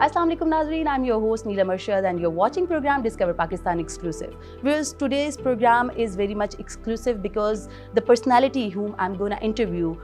Assalamu alaikum Nazreen, I'm your host Neelam Arshad and you're watching program Discover Pakistan Exclusive. Viewers, today's program is very much exclusive because the personality whom I'm going to interview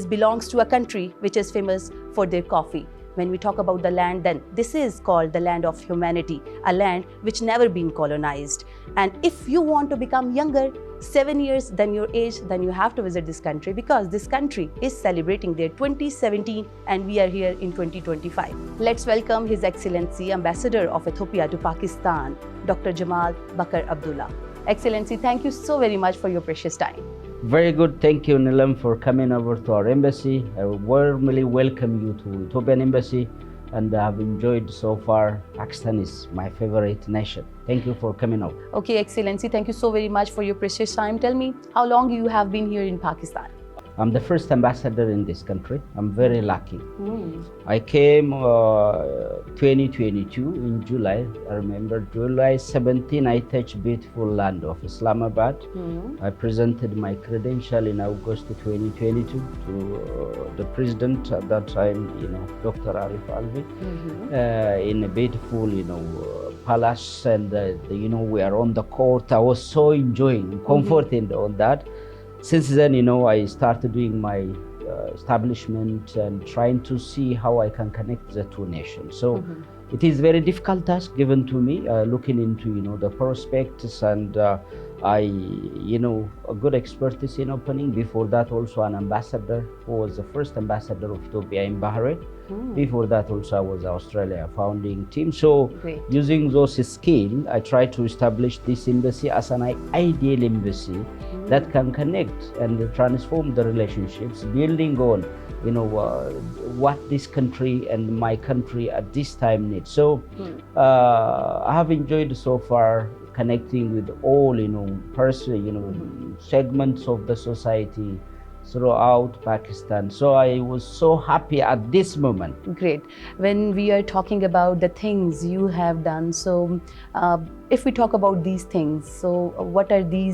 belongs to a country which is famous for their coffee. When we talk about the land, then this is called the land of humanity, a land which never been colonized. And if you want to become younger, 7 years than your age, then you have to visit this country because this country is celebrating their 2017 and we are here in 2025. Let's welcome His Excellency Ambassador of Ethiopia to Pakistan, Dr. Jemal Beker Abdula. Excellency, thank you so very much for your precious time. Very good. Thank you, Neelam, for coming over to our embassy. I warmly welcome you to Ethiopian Embassy and I have enjoyed so far. Pakistan is my favorite nation. Thank you for coming over. Okay, Excellency, thank you so very much for your precious time. Tell me, how long you have been here in Pakistan? I'm the first ambassador in this country. I'm very lucky. I came 2022 in July. I remember July 17, I touched beautiful land of Islamabad. I presented my credential in August 2022 to the president at that time, Dr. Arif Alvi, in a beautiful, palace, and we are on the court. I was so enjoying, comforting on that. Since then, I started doing my establishment and trying to see how I can connect the two nations. So it is very difficult task given to me, looking into, the prospects, and a good expertise in opening. Before that, also an ambassador who was the first ambassador of Ethiopia in Bahrain. Before that, also I was Australia founding team. So using those skills, I try to establish this embassy as an ideal embassy that can connect and transform the relationships, building on what this country and my country at this time needs. So I have enjoyed so far connecting with all segments of the society throughout Pakistan. So I was so happy at this moment. Great. When we are talking about the things you have done, so if we talk about these things, so what are the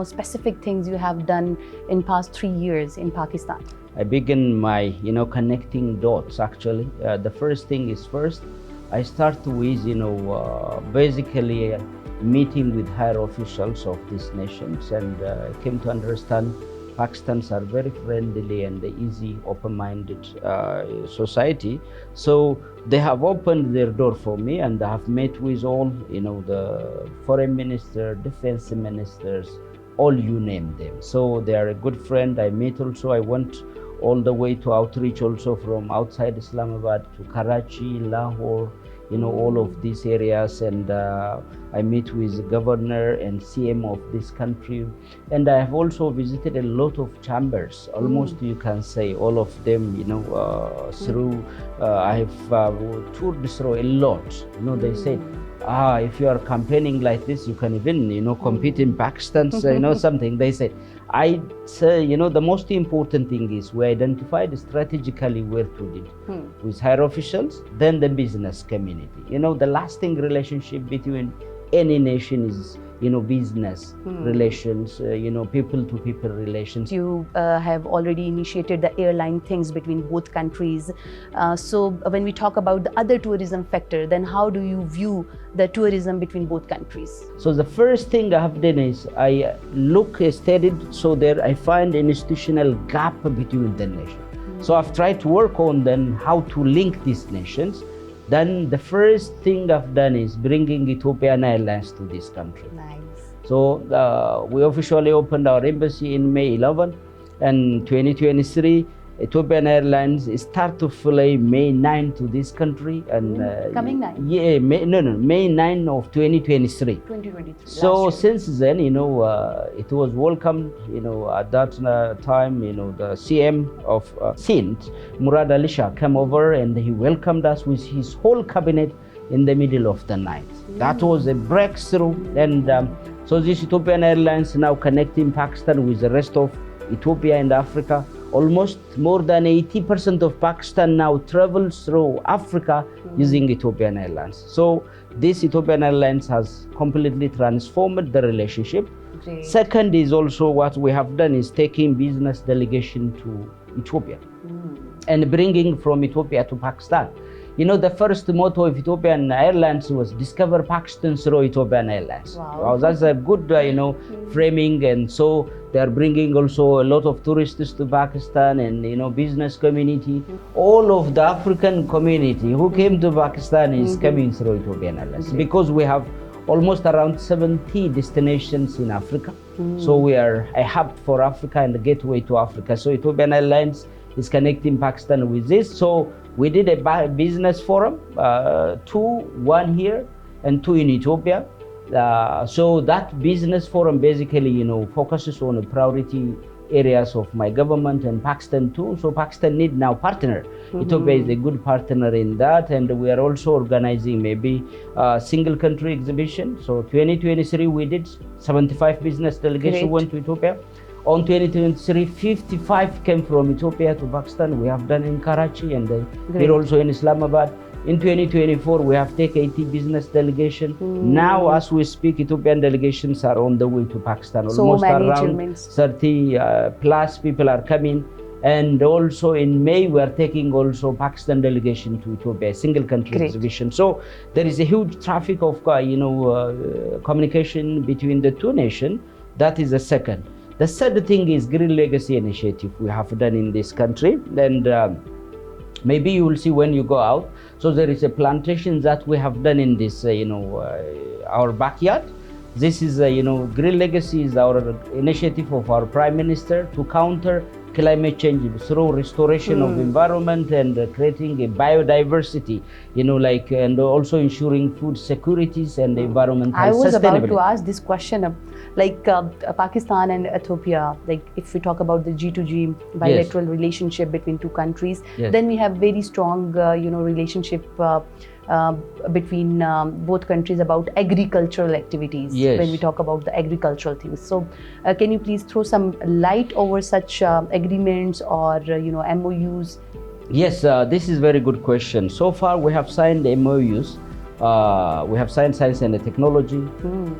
specific things you have done in past 3 years in Pakistan? I began my connecting dots. Actually, the first thing is first, I start with basically meeting with higher officials of these nations, and came to understand Pakistans are very friendly and easy, open-minded society. So they have opened their door for me, and I have met with all, the foreign minister, defense ministers, all you name them. So they are a good friend. I met also, I went all the way to outreach also from outside Islamabad to Karachi, Lahore, all of these areas, and I meet with the governor and CM of this country, and I have also visited a lot of chambers, almost you can say all of them, through, I have toured through a lot, they say, if you are campaigning like this, you can even, compete in Pakistan, something, they say. I say, the most important thing is we identified strategically where to lead with higher officials, then the business community. The lasting relationship between any nation is, business relations, people to people relations. You have already initiated the airline things between both countries. So when we talk about the other tourism factor, then how do you view the tourism between both countries? So the first thing I have done is I studied, so there I find an institutional gap between the nations. So I've tried to work on then how to link these nations. Then the first thing I've done is bringing Ethiopian Airlines to this country. Nice. So we officially opened our embassy in May 11, and 2023 Ethiopian Airlines start to fly May 9 to this country, and coming 9? Yeah, May 9 of 2023. 2023. So since then, it was welcomed, at that time, the CM of Sindh, Murad Ali Shah, came over and he welcomed us with his whole cabinet in the middle of the night. That was a breakthrough, and so this Ethiopian Airlines now connecting Pakistan with the rest of Ethiopia and Africa. Almost more than 80% of Pakistan now travels through Africa using Ethiopian Airlines. So this Ethiopian Airlines has completely transformed the relationship. Great. Second is also what we have done is taking business delegation to Ethiopia and bringing from Ethiopia to Pakistan. the first motto of Ethiopian Airlines was "Discover Pakistan through Ethiopian Airlines." Wow. That's a good, framing, and so they are bringing also a lot of tourists to Pakistan and business community. All of the African community who came to Pakistan is coming through Ethiopian Airlines because we have almost around 70 destinations in Africa. So we are a hub for Africa and a gateway to Africa. So Ethiopian Airlines is connecting Pakistan with this. So we did a business forum, one here and two in Ethiopia. So that business forum basically, focuses on the priority areas of my government and Pakistan too. So Pakistan need now partner. Ethiopia is a good partner in that, and we are also organizing maybe a single country exhibition. So 2023 we did 75 business delegation went to Ethiopia. On 2023, 55 came from Ethiopia to Pakistan. We have done in Karachi and here also in Islamabad. In 2024, we have taken 80 business delegation. Now, as we speak, Ethiopian delegations are on the way to Pakistan. Almost around 30 plus people are coming. And also in May, we are taking also Pakistan delegation to Ethiopia, a single country exhibition. So there is a huge traffic of communication between the two nations. That is the second. The third thing is Green Legacy Initiative we have done in this country. And maybe you will see when you go out. So there is a plantation that we have done in this, our backyard. This is, Green Legacy is our initiative of our Prime Minister to counter climate change through restoration of environment and creating a biodiversity, and also ensuring food securities and environmental sustainability. I was about to ask this question, Pakistan and Ethiopia, if we talk about the G2G bilateral relationship between two countries, then we have very strong, relationship between both countries about agricultural activities when we talk about the agricultural things. So can you please throw some light over such agreements or MOUs? Yes, this is a very good question. So far we have signed MOUs. We have signed science and technology,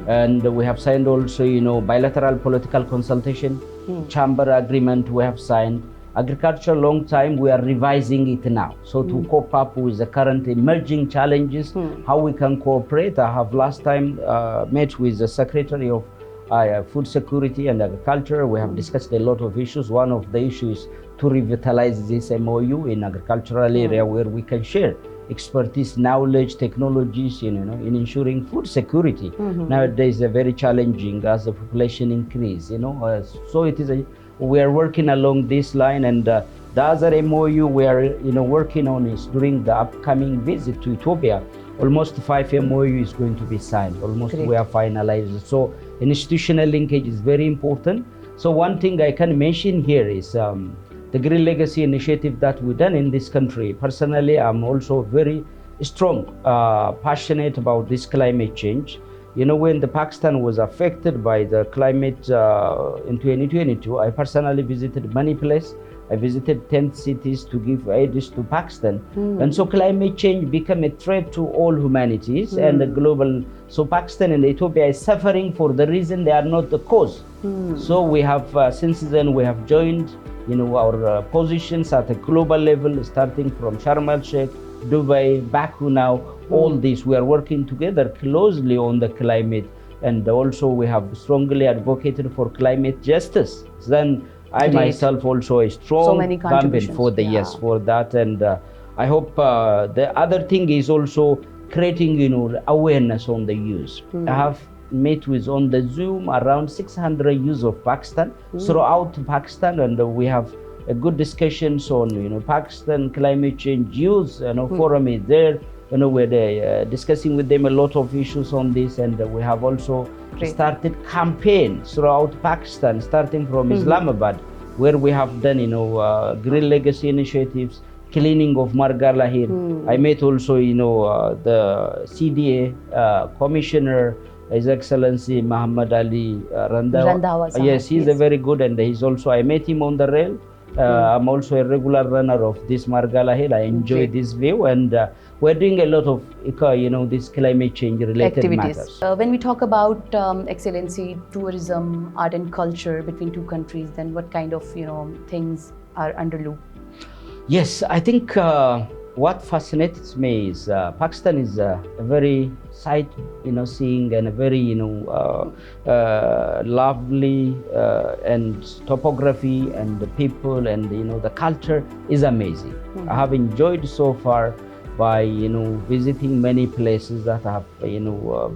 and we have signed also bilateral political consultation, chamber agreement we have signed. Agriculture, long time, we are revising it now. So to cope up with the current emerging challenges, how we can cooperate. I have last time met with the Secretary of Food Security and Agriculture. We have discussed a lot of issues. One of the issues is to revitalize this MOU in agricultural area where we can share expertise, knowledge, technologies, in ensuring food security. Nowadays, very challenging as the population increase, so it is we are working along this line, and the other MOU we are working on is during the upcoming visit to Ethiopia. Almost 5 MOU is going to be signed. Almost we are finalized. So institutional linkage is very important. So one thing I can mention here is the Green Legacy Initiative that we've done in this country. Personally, I'm also very strong, passionate about this climate change. When the Pakistan was affected by the climate in 2022, I personally visited many places. I visited 10 cities to give aid to Pakistan. And so climate change became a threat to all humanities and the global. So Pakistan and Ethiopia is suffering for the reason they are not the cause. So we have, since then, we have joined our positions at a global level, starting from Sharm el-Sheikh, Dubai, Baku now. All this, we are working together closely on the climate, and also we have strongly advocated for climate justice. Then I myself also a strong campaign for the for that, and I hope the other thing is also creating awareness on the use. I have met with on the Zoom around 600 youth of Pakistan throughout Pakistan, and we have a good discussions on Pakistan climate change youth. Forum is there. We're discussing with them a lot of issues on this, and we have also started campaigns throughout Pakistan, starting from Islamabad, where we have done Green Legacy initiatives, cleaning of Margala here. I met also the CDA Commissioner, His Excellency Muhammad Ali Randhawa. Yes, he's a very good, and he's also, I met him on the rail. I'm also a regular runner of this Margala Hill. I enjoy this view, and we're doing a lot of this climate change related matters. When we talk about Excellency, tourism, art and culture between two countries, then what kind of things are under loop? Yes, I think what fascinates me is Pakistan is a very sight, seeing, and a very, lovely and topography, and the people, and the culture is amazing. Mm-hmm. I have enjoyed so far by visiting many places that I have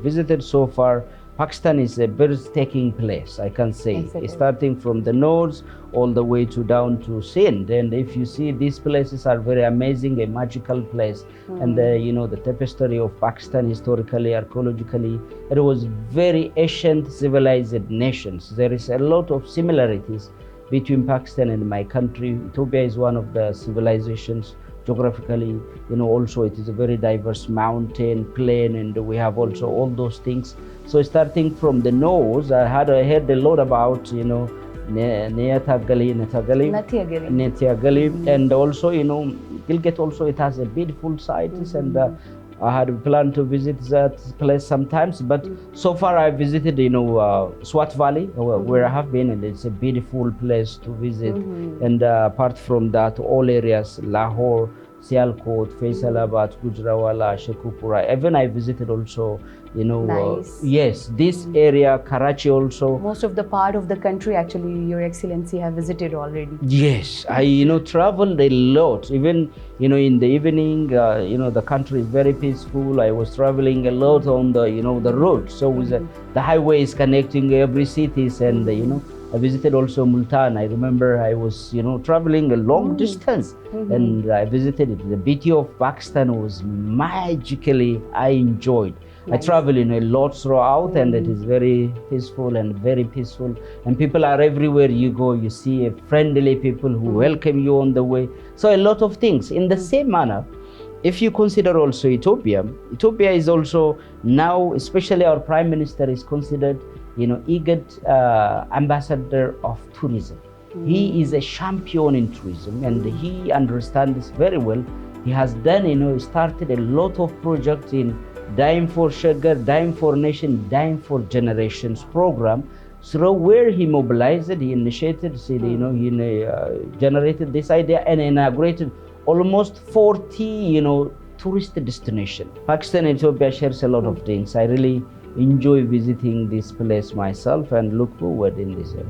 visited so far. Pakistan is a breathtaking place, I can say, yes, starting from the north all the way to down to Sindh. And if you see, these places are very amazing, a magical place. And the tapestry of Pakistan, historically, archaeologically, it was very ancient civilized nations. There is a lot of similarities between Pakistan and my country. Ethiopia is one of the civilizations geographically, also it is a very diverse mountain, plain, and we have also all those things. So starting from the nose, I heard a lot about, Netiagali, and also, Gilgit also, it has a beautiful sites, and I had planned to visit that place sometimes, but so far I visited, Swat Valley, where I have been, and it's a beautiful place to visit. And apart from that, all areas, Lahore, Sialkot, Faisalabad, Gujranwala, Sheikhupura. Even I visited also, nice. Yes, this area, Karachi also. Most of the part of the country, actually, Your Excellency have visited already. Yes, I traveled a lot. Even in the evening, the country is very peaceful. I was traveling a lot on the the road. So with the highways connecting every cities, and I visited also Multan. I remember I was traveling a long distance, and I visited it. The beauty of Pakistan was magically, I enjoyed. Nice. I travel a lot throughout, and it is very peaceful and very peaceful. And people are everywhere you go. You see friendly people who welcome you on the way. So a lot of things. In the same manner, if you consider also Ethiopia is also now, especially our Prime Minister is considered, IGAD ambassador of tourism. He is a champion in tourism, and he understands very well. He has done, started a lot of projects in Dime for Sugar, Dime for Nation, Dime for Generations program. So where he mobilized, he initiated, he generated this idea and inaugurated almost 40, tourist destinations. Pakistan and Ethiopia shares a lot of things. I really enjoy visiting this place myself and look forward in this area.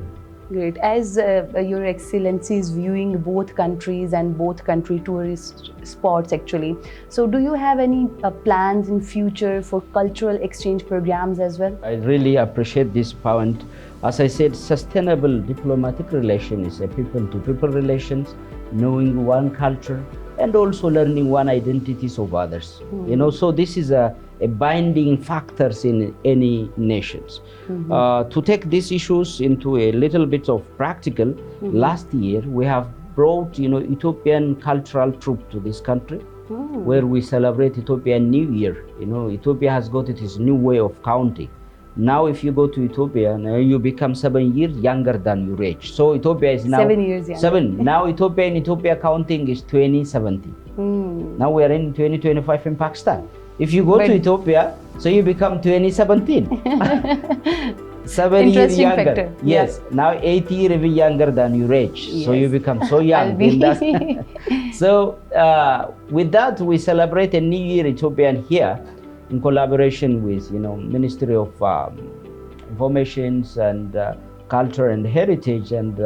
Great. As Your Excellency is viewing both countries and both country tourist spots actually, so do you have any plans in future for cultural exchange programs as well? I really appreciate this point. As I said, sustainable diplomatic relation is a people-to-people relations, knowing one culture and also learning one identities of others. So this is a binding factors in any nations. To take these issues into a little bit of practical, last year we have brought Ethiopian cultural troupe to this country, where we celebrate Ethiopian New Year. Ethiopia has got its new way of counting. Now if you go to Ethiopia, you become 7 years younger than your age. So Ethiopia is now 7 years younger. Now Ethiopia counting is 2070. Now we are in 2025 in Pakistan. If you go to Ethiopia, so you become 2017. 7 years younger. Factor. Yes. Now 8 years even younger than your age. Yes. So you become so young. So with that, we celebrate a New Year Ethiopian here in collaboration with Ministry of Informations and Culture and Heritage, and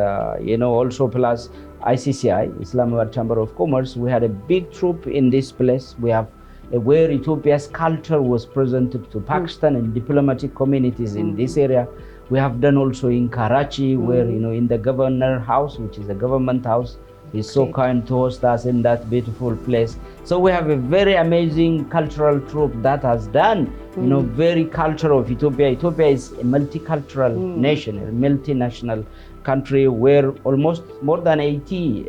also plus ICCI, Islamabad Chamber of Commerce. We had a big troop in this place. We have where Ethiopia's culture was presented to Pakistan and diplomatic communities in this area. We have done also in Karachi, where in the governor house, which is a government house, is so kind to host us in that beautiful place. So we have a very amazing cultural troupe that has done, very culture of Ethiopia. Ethiopia is a multicultural nation, a multinational country where almost more than 80,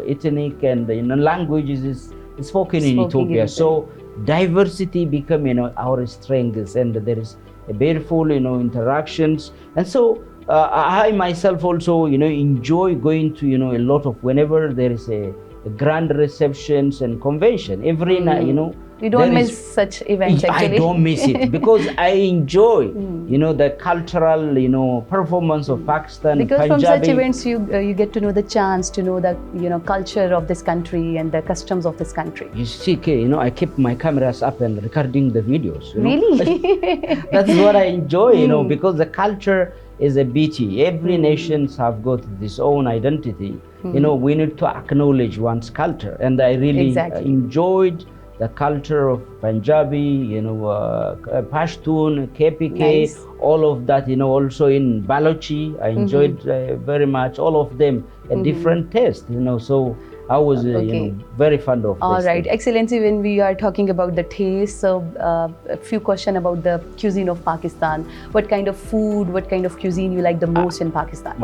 ethnic and languages is spoken in Ethiopia. So diversity become, our strengths, and there is a beautiful, interactions. And so I myself also, enjoy going to, a lot of, whenever there is a grand receptions and convention. Every night, You don't miss such events, actually. I don't miss it because I enjoy, the cultural, performance of Pakistan. Because Punjabi. from such events, you get to know the chance to know the culture of this country and the customs of this country. You see, I keep my cameras up and recording the videos. Really? That's what I enjoy, because the culture is a beauty. Every nations have got this own identity. We need to acknowledge one's culture, and I really enjoyed the culture of Punjabi, Pashtun, KPK, all of that, also in Balochi. I enjoyed very much all of them, a different taste, so I was very fond of All this right, thing. Excellency, when we are talking about the taste, so a few questions about the cuisine of Pakistan. What kind of food, what kind of cuisine you like the most in Pakistan?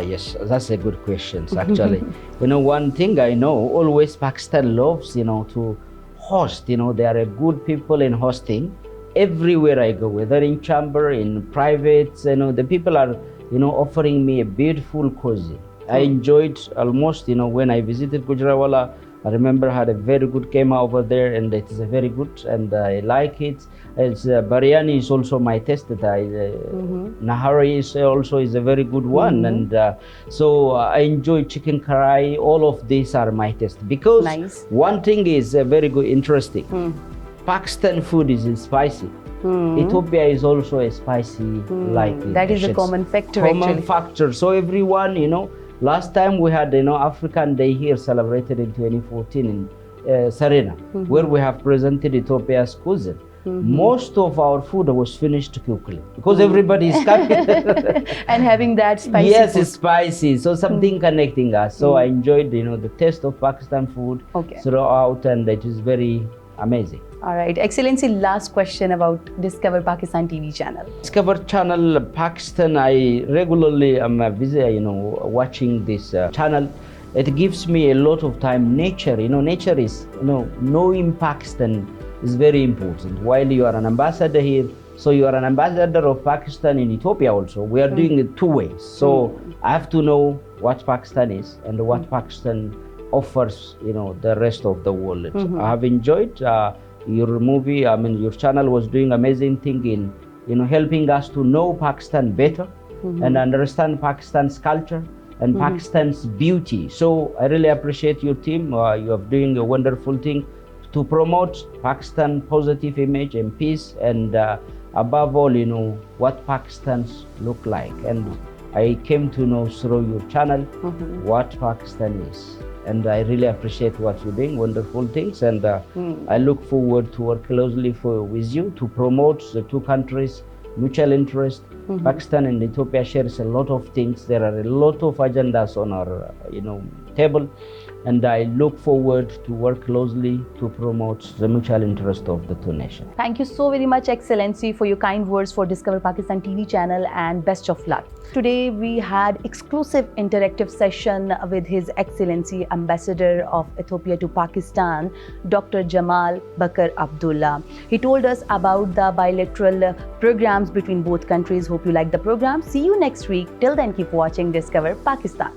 Yes, that's a good question, actually. One thing I know, always Pakistan loves, to host. They are a good people in hosting. Everywhere I go, whether in chamber, in private, the people are, offering me a beautiful cuisine. I enjoyed almost, when I visited Gujranwala. I remember I had a very good kema over there, and it is a very good, and I like it. It's biryani is also my taste. Nahari is also a very good one, and so I enjoy chicken curry. All of these are my taste because one thing is very good, interesting. Pakistan food is spicy. Ethiopia is also a spicy like that is a common factor. Common factor. So everyone, last time we had, African Day here celebrated in 2014 in Serena, where we have presented Ethiopia's cuisine. Most of our food was finished quickly because everybody is coming. And having that spicy Yes, food. It's spicy. So something connecting us. So I enjoyed, the taste of Pakistan food throughout, and it is very amazing. All right, Excellency, last question about Discover Pakistan TV channel. Discover channel Pakistan, I regularly am watching this channel. It gives me a lot of time. Nature, nature is, knowing Pakistan is very important. While you are an ambassador here, so you are an ambassador of Pakistan in Ethiopia also. We are doing it two ways. So I have to know what Pakistan is and what Pakistan offers, the rest of the world. I have enjoyed your movie. Your channel was doing amazing thing in, helping us to know Pakistan better and understand Pakistan's culture and Pakistan's beauty. So I really appreciate your team. You are doing a wonderful thing to promote Pakistan positive image and peace, and above all, what Pakistans look like. And I came to know through your channel what Pakistan is. And I really appreciate what you're doing, wonderful things. And I look forward to work closely with you to promote the two countries' mutual interest. Pakistan and Ethiopia shares a lot of things. There are a lot of agendas on our, table. And I look forward to work closely to promote the mutual interest of the two nations. Thank you so very much, Excellency, for your kind words for Discover Pakistan TV channel, and best of luck. Today we had exclusive interactive session with His Excellency Ambassador of Ethiopia to Pakistan, Dr. Jemal Beker Abdula. He told us about the bilateral programs between both countries. Hope you like the program. See you next week. Till then, keep watching Discover Pakistan.